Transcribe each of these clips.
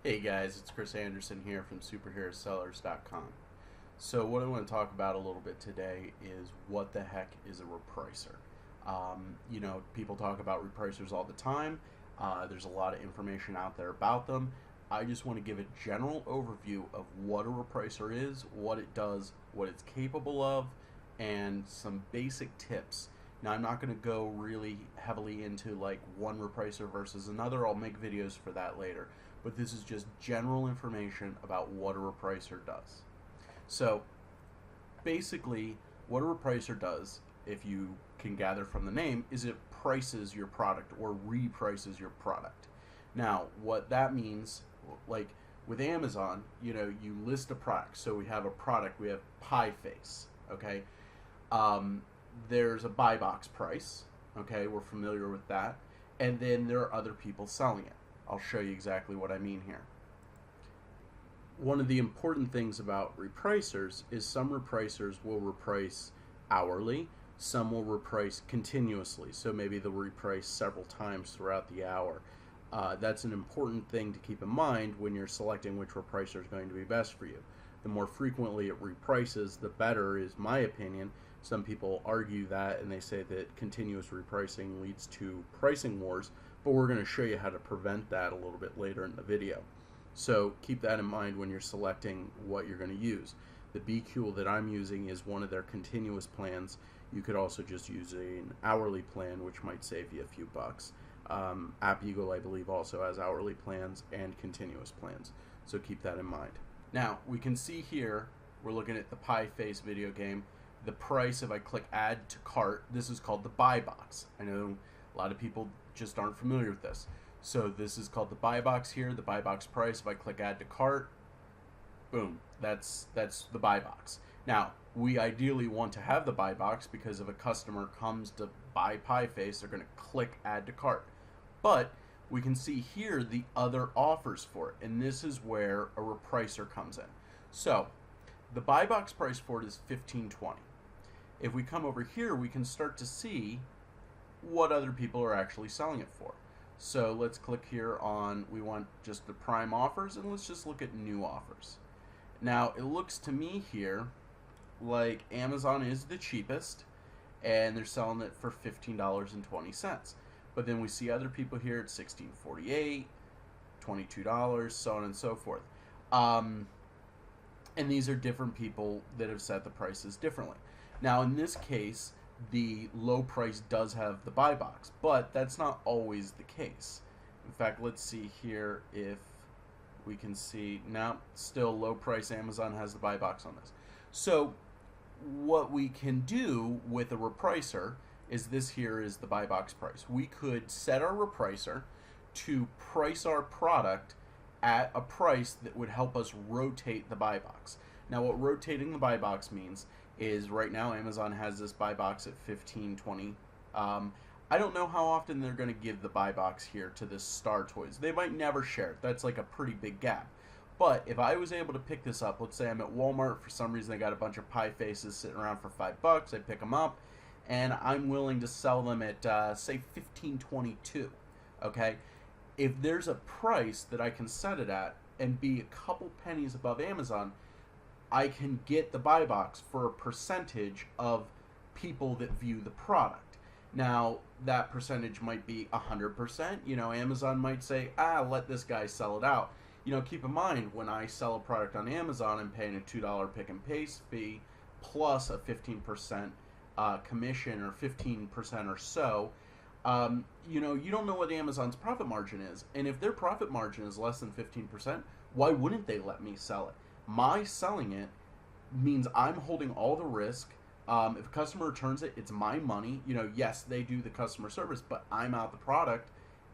Hey guys, it's Chris Anderson here from superherosellers.com. So what I want to talk about a little bit today is what the heck is a repricer. People talk about repricers all the time. There's a lot of information out there about them. I just want to give a general overview of what a repricer is, what it does, what it's capable of, and some basic tips. Now I'm not going to go really heavily into like one repricer versus another. I'll make videos for that later. But this is just general information about what a repricer does. So basically what a repricer does, if you can gather from the name, is it prices your product or reprices your product. Now what that means, like with Amazon, you list a product. So we have a product, we have pie face, okay? There's a buy box price, okay? We're familiar with that. And then there are other people selling it. I'll show you exactly what I mean here. One of the important things about repricers is some repricers will reprice hourly, some will reprice continuously, so maybe they'll reprice several times throughout the hour. That's an important thing to keep in mind when you're selecting which repricer is going to be best for you. The more frequently it reprices, the better, is my opinion. Some people argue that and they say that continuous repricing leads to pricing wars, but we're going to show you how to prevent that a little bit later in the video. So keep that in mind when you're selecting what you're going to use. The BQool that I'm using is one of their continuous plans. You could also just use an hourly plan, which might save you a few bucks. BQool, I believe, also has hourly plans and continuous plans, so keep that in mind. Now we can see here we're looking at the pie face video game. The price, if I click add to cart, this is called the buy box. I know a lot of people just aren't familiar with this. So this is called the buy box here, the buy box price. If I click add to cart, boom, that's the buy box. Now, we ideally want to have the buy box because if a customer comes to buy pie face, they're going to click add to cart. But we can see here the other offers for it, and this is where a repricer comes in. So the buy box price for it is $15.20. If we come over here, we can start to see what other people are actually selling it for. So let's click here on, we want just the prime offers, and let's just look at new offers. Now it looks to me here like Amazon is the cheapest and they're selling it for $15.20. But then we see other people here at $16.48, $22, so on and so forth. And these are different people that have set the prices differently. Now in this case, the low price does have the buy box, but that's not always the case. In fact, let's see here if we can see. Now, still low price, Amazon has the buy box on this. So what we can do with a repricer is this here is the buy box price. We could set our repricer to price our product at a price that would help us rotate the buy box. Now what rotating the buy box means is right now Amazon has this buy box at $15.20. I don't know how often they're going to give the buy box here to this Star Toys. They might never share it. That's like a pretty big gap. But if I was able to pick this up, let's say I'm at Walmart, for some reason they got a bunch of pie faces sitting around for $5, I pick them up, and I'm willing to sell them at say $15.22. Okay, if there's a price that I can set it at and be a couple pennies above Amazon, I can get the buy box for a percentage of people that view the product. Now, that percentage might be 100%. Amazon might say, let this guy sell it out. Keep in mind, when I sell a product on Amazon, I'm paying a $2 pick and paste fee plus a 15% commission, or 15% or so. You don't know what Amazon's profit margin is. And if their profit margin is less than 15%, why wouldn't they let me sell it? My selling it means I'm holding all the risk. If a customer returns it, it's my money. Yes, they do the customer service, but I'm out the product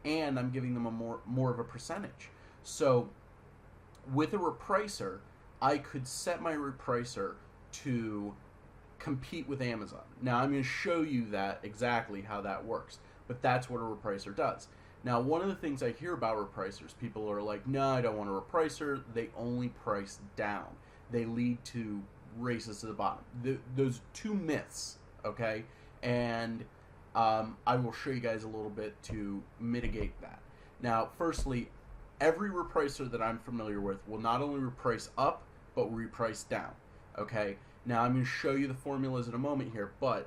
and I'm giving them a more of a percentage. So with a repricer, I could set my repricer to compete with Amazon. Now I'm going to show you that exactly how that works, but that's what a repricer does. Now, one of the things I hear about repricers, people are like, no, I don't want a repricer. They only price down. They lead to races to the bottom. Those two myths, okay? And I will show you guys a little bit to mitigate that. Now, firstly, Every repricer that I'm familiar with will not only reprice up, but reprice down. Okay? Now, I'm going to show you the formulas in a moment here, but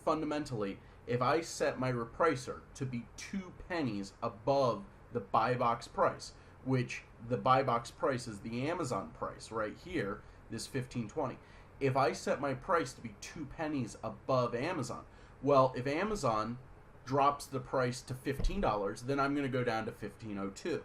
fundamentally, if I set my repricer to be 2 pennies above the buy box price, which the buy box price is the Amazon price right here, this $15.20. If I set my price to be 2 pennies above Amazon, well, if Amazon drops the price to $15, then I'm going to go down to $15.02.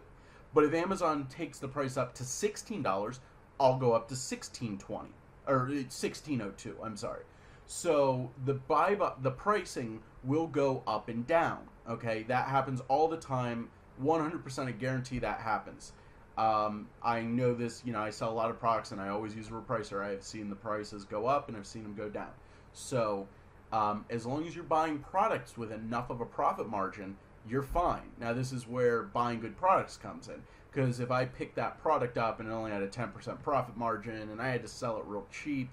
But if Amazon takes the price up to $16, I'll go up to $16.20 or $16.02. I'm sorry. So the pricing will go up and down. Okay, that happens all the time. 100% I guarantee that happens. I know this. I sell a lot of products, and I always use a repricer. I have seen the prices go up, and I've seen them go down. So as long as you're buying products with enough of a profit margin, you're fine. Now, this is where buying good products comes in. Because if I pick that product up and it only had a 10% profit margin, and I had to sell it real cheap,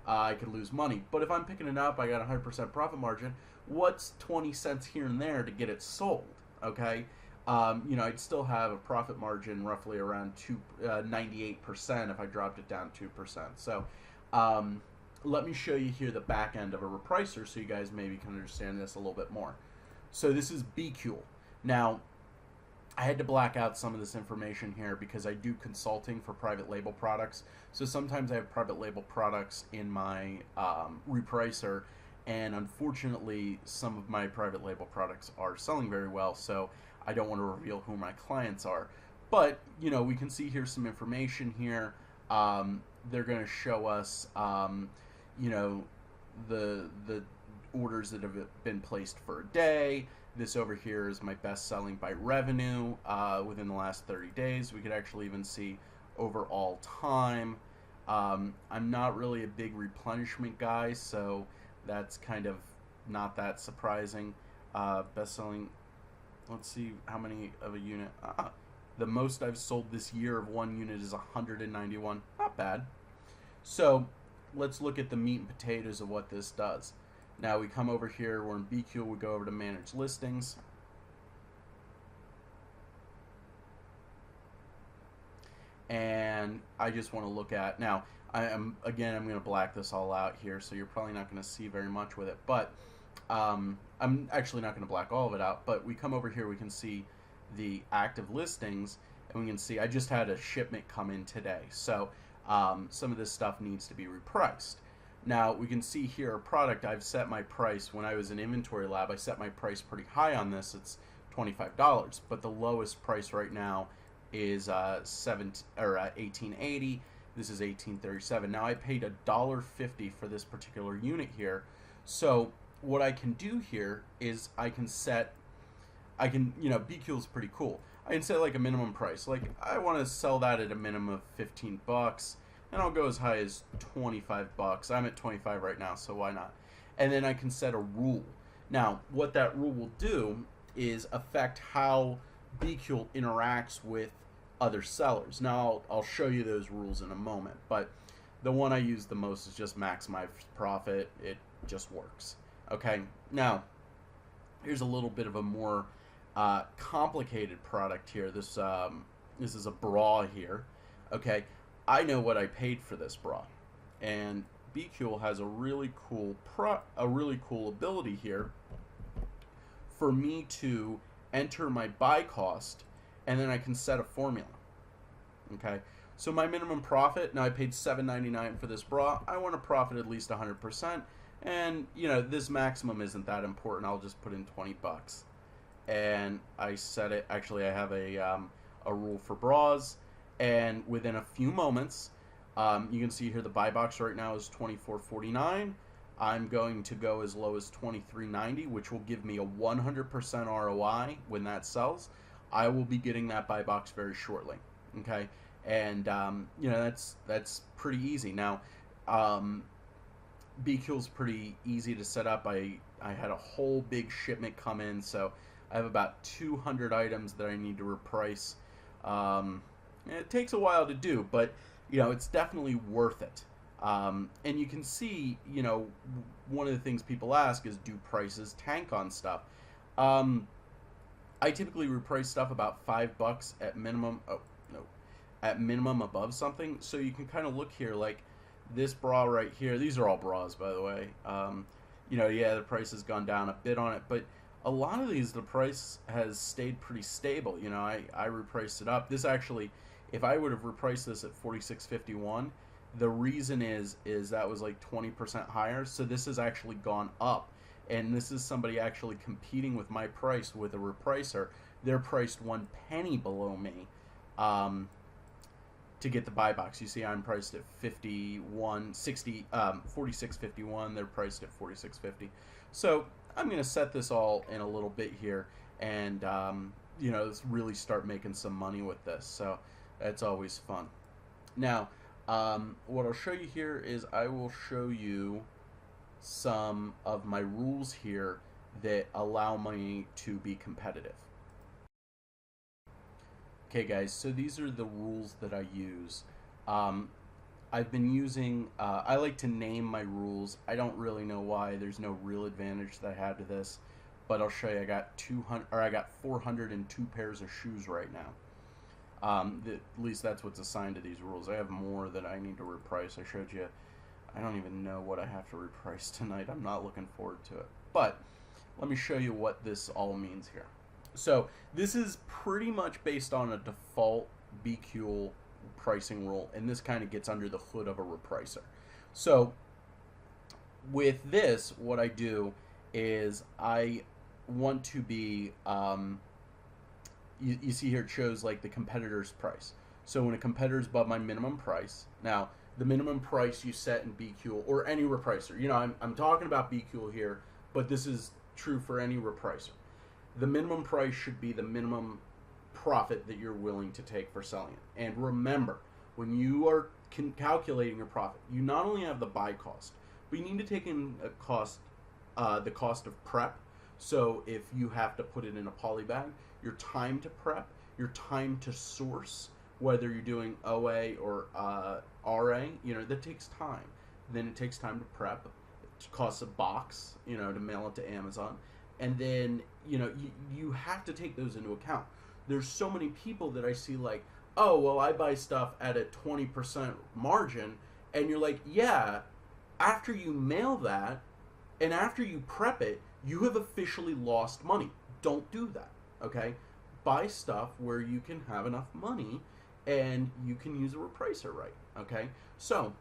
I could lose money. But if I'm picking it up, I got a 100% profit margin. What's 20 cents here and there to get it sold? Okay, I'd still have a profit margin roughly around 98% if I dropped it down 2%. So let me show you here the back end of a repricer so you guys maybe can understand this a little bit more. So this is BQool. Now, I had to black out some of this information here because I do consulting for private label products. So sometimes I have private label products in my repricer, and unfortunately some of my private label products are selling very well, so I don't want to reveal who my clients are. But, we can see here some information here. They're going to show us, the orders that have been placed for a day. This over here is my best selling by revenue within the last 30 days. We could actually even see overall time. I'm not really a big replenishment guy, so that's kind of not that surprising. Best selling, let's see how many of a unit. The most I've sold this year of one unit is 191. Not bad. So let's look at the meat and potatoes of what this does. Now we come over here, we're in BQool, we go over to manage listings. And I just want to look at, now I'm going to black this all out here, so you're probably not going to see very much with it, but I'm actually not going to black all of it out, but we come over here, we can see the active listings, and we can see I just had a shipment come in today, so some of this stuff needs to be repriced. Now, we can see here a product, I've set my price, when I was in Inventory Lab, I set my price pretty high on this, it's $25, but the lowest price right now is $18.80, this is $18.37. Now, I paid $1.50 for this particular unit here, so what I can do here is BQool is pretty cool. I can set like a minimum price, like I want to sell that at a minimum of 15 bucks. And I'll go as high as 25 bucks. I'm at 25 right now, so why not? And then I can set a rule. Now, what that rule will do is affect how BQool interacts with other sellers. Now, I'll show you those rules in a moment, but the one I use the most is just maximize profit. It just works. Okay, now, here's a little bit of a more complicated product here. This is a bra here. Okay. I know what I paid for this bra, and BQool has a really cool ability here for me to enter my buy cost, and then I can set a formula. Okay, so my minimum profit, now I paid $7.99 for this bra. I want to profit at least 100%, and this maximum isn't that important. I'll just put in 20 bucks, and I set it. Actually, I have a rule for bras. And within a few moments, you can see here the buy box right now is $24.49. I'm going to go as low as $23.90, which will give me a 100% ROI when that sells. I will be getting that buy box very shortly. Okay, and that's pretty easy. Now, BQool's pretty easy to set up. I had a whole big shipment come in, so I have about 200 items that I need to reprice. It takes a while to do, but it's definitely worth it. And you can see, one of the things people ask is, do prices tank on stuff? I typically reprice stuff about $5 at minimum. Oh no, at minimum above something. So you can kind of look here, like this bra right here. These are all bras, by the way. Yeah, the price has gone down a bit on it, but a lot of these, the price has stayed pretty stable. I repriced it up. This actually, if I would have repriced this at 46.51, the reason is that was like 20% higher. So this has actually gone up, and this is somebody actually competing with my price with a repricer. They're priced 1 penny below me. To get the buy box. You see I'm priced at 46.51. They're priced at 46.50. So I'm going to set this all in a little bit here, and let's really start making some money with this. So that's always fun. Now, what I'll show you here is I will show you some of my rules here that allow me to be competitive. Okay guys, so these are the rules that I use. I've been using, I like to name my rules. I don't really know why. There's no real advantage that I have to this, but I'll show you. I got 402 pairs of shoes right now. At least that's what's assigned to these rules. I have more that I need to reprice. I showed you. I don't even know what I have to reprice tonight. I'm not looking forward to it. But let me show you what this all means here. So this is pretty much based on a default BQool pricing rule, and this kind of gets under the hood of a repricer. So with this, what I do is I want to be, you see here it shows like the competitor's price. So when a competitor is above my minimum price, now the minimum price you set in BQool or any repricer, I'm talking about BQool here, but this is true for any repricer. The minimum price should be the minimum profit that you're willing to take for selling it. And remember, when you are calculating your profit, you not only have the buy cost, but you need to take in the cost of prep. So if you have to put it in a poly bag, your time to prep, your time to source, whether you're doing OA or RA, that takes time. Then it takes time to prep. It costs a box, to mail it to Amazon. And then, you have to take those into account. There's so many people that I see like, oh, well, I buy stuff at a 20% margin. And you're like, yeah, after you mail that and after you prep it, you have officially lost money. Don't do that, okay? Buy stuff where you can have enough money and you can use a repricer right, okay? So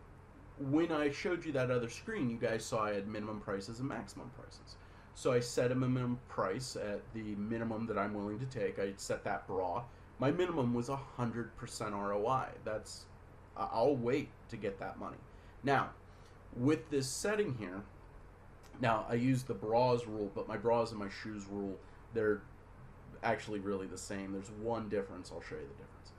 when I showed you that other screen, you guys saw I had minimum prices and maximum prices. So I set a minimum price at the minimum that I'm willing to take. I set that bra. My minimum was 100% ROI. I'll wait to get that money. Now, with this setting here, now I use the bras rule, but my bras and my shoes rule, they're actually really the same. There's one difference. I'll show you the difference.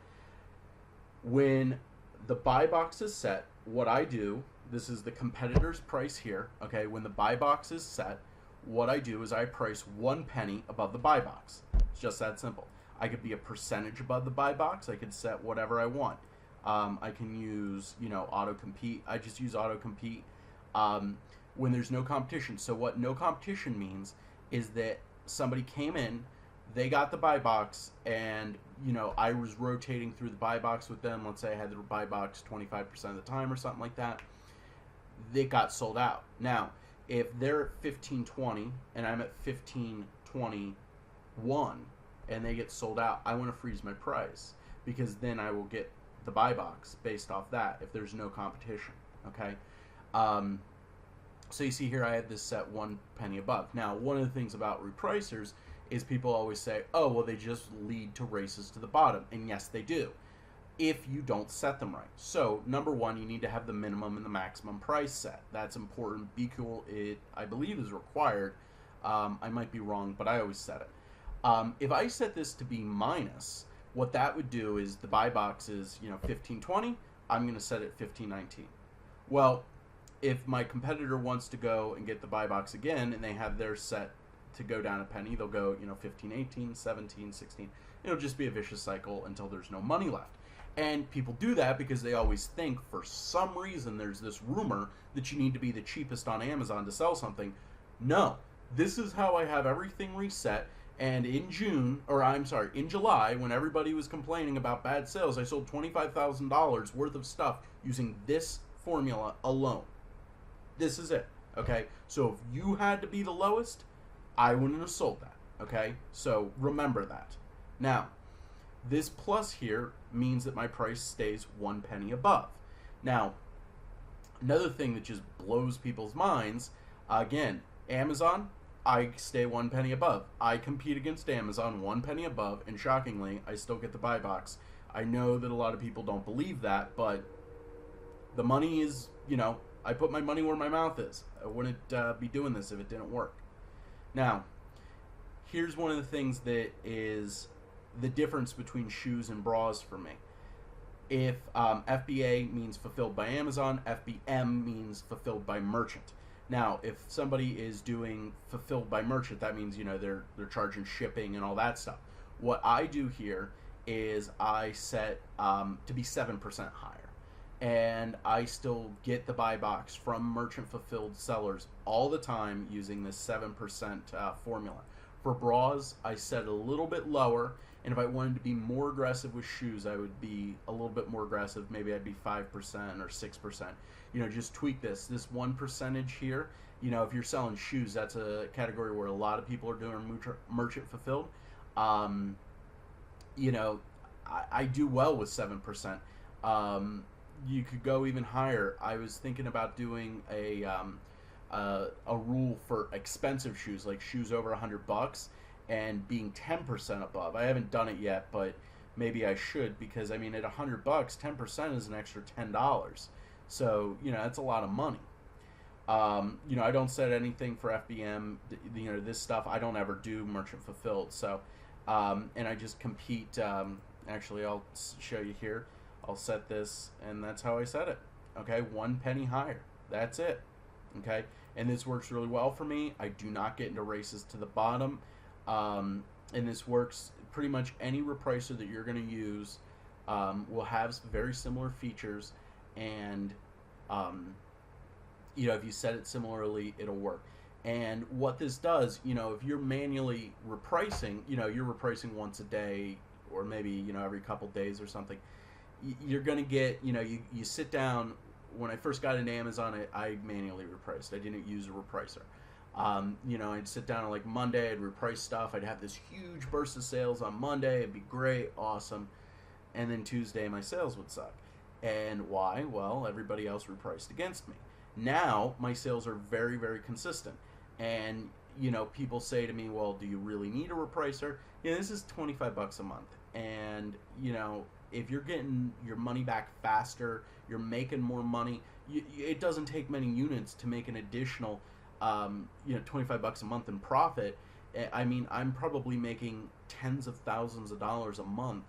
When the buy box is set, what I do, this is the competitor's price here, okay? When the buy box is set, what I do is I price 1 penny above the buy box. It's just that simple. I could be a percentage above the buy box. I could set whatever I want. I can use, auto compete. I just use auto compete when there's no competition. So what no competition means is that somebody came in, they got the buy box, and I was rotating through the buy box with them. Let's say I had the buy box 25% of the time or something like that. They got sold out. Now, if they're at 15.20 and I'm at 15.21 and they get sold out, I want to freeze my price because then I will get the buy box based off that if there's no competition, okay? So you see here I had this set 1 penny above. Now, one of the things about repricers is people always say, oh, well, they just lead to races to the bottom. And yes, they do, if you don't set them right. So, number one, you need to have the minimum and the maximum price set. That's important. BQool, I believe, is required. I might be wrong, but I always set it. If I set this to be minus, what that would do is the buy box is, 15.20. I'm going to set it 15.19. Well, if my competitor wants to go and get the buy box again and they have their set to go down a penny, they'll go, 15.18, 17, 16. It'll just be a vicious cycle until there's no money left. And people do that because they always think for some reason there's this rumor that you need to be the cheapest on Amazon to sell something. No, this is how I have everything reset. And in June, or I'm sorry, in July, when everybody was complaining about bad sales, I sold $25,000 worth of stuff using this formula alone. This is it. Okay? So if you had to be the lowest, I wouldn't have sold that. Okay? So remember that. Now, this plus here means that my price stays 1 penny above. Now, another thing that just blows people's minds, again, Amazon, I stay 1 penny above. I compete against Amazon 1 penny above, and shockingly, I still get the buy box. I know that a lot of people don't believe that, but the money is, I put my money where my mouth is. I wouldn't be doing this if it didn't work. Now, here's one of the things that is the difference between shoes and bras for me. If FBA means fulfilled by Amazon, FBM means fulfilled by merchant. Now, if somebody is doing fulfilled by merchant, that means they're charging shipping and all that stuff. What I do here is I set to be 7% higher, and I still get the buy box from merchant fulfilled sellers all the time using this 7% formula. For bras, I set it a little bit lower, and if I wanted to be more aggressive with shoes, I would be a little bit more aggressive. Maybe I'd be 5% or 6%. Just tweak this 1% here. If you're selling shoes, that's a category where a lot of people are doing merchant fulfilled. I do well with 7%. You could go even higher. I was thinking about doing a rule for expensive shoes, like shoes over $100, and being 10% above. I haven't done it yet, but maybe I should, because at $100, 10% is an extra $10. So that's a lot of money. I don't set anything for FBM. This stuff I don't ever do merchant fulfilled. So, and I just compete. Actually, I'll show you here. I'll set this, and that's how I set it. Okay, 1 penny higher. That's it. Okay, and this works really well for me. I do not get into races to the bottom, and this works pretty much any repricer that you're going to use will have very similar features, and if you set it similarly, it'll work. And what this does, if you're manually repricing, you're repricing once a day, or maybe every couple days or something, you're going to get, you sit down. When I first got into Amazon, I manually repriced. I didn't use a repricer. I'd sit down on like Monday, I'd reprice stuff. I'd have this huge burst of sales on Monday. It'd be great, awesome. And then Tuesday, my sales would suck. And why? Well, everybody else repriced against me. Now, my sales are very, very consistent. And, people say to me, well, do you really need a repricer? This is $25 a month. And, if you're getting your money back faster, you're making more money, it doesn't take many units to make an additional, $25 a month in profit. I'm probably making tens of thousands of dollars a month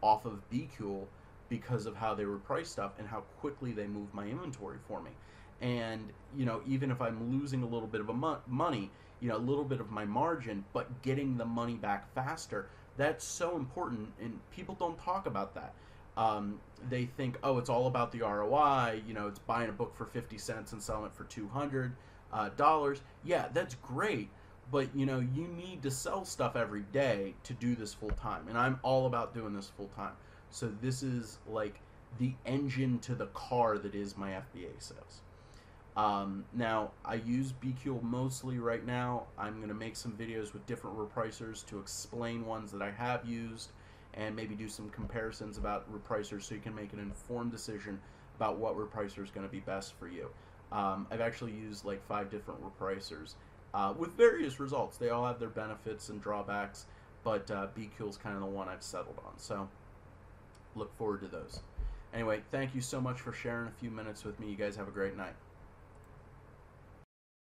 off of BQool because of how they reprice stuff and how quickly they move my inventory for me. And, even if I'm losing a little bit of money, a little bit of my margin, but getting the money back faster, that's so important, and people don't talk about that. They think, oh, it's all about the ROI, it's buying a book for 50 cents and selling it for $200. Yeah, that's great, but, you need to sell stuff every day to do this full time, and I'm all about doing this full time. So this is like the engine to the car that is my FBA sales. Now, I use BQool mostly right now. I'm going to make some videos with different repricers to explain ones that I have used, and maybe do some comparisons about repricers so you can make an informed decision about what repricer is going to be best for you. I've actually used like 5 different repricers with various results. They all have their benefits and drawbacks, but BQool is kind of the one I've settled on. So look forward to those. Anyway, thank you so much for sharing a few minutes with me. You guys have a great night.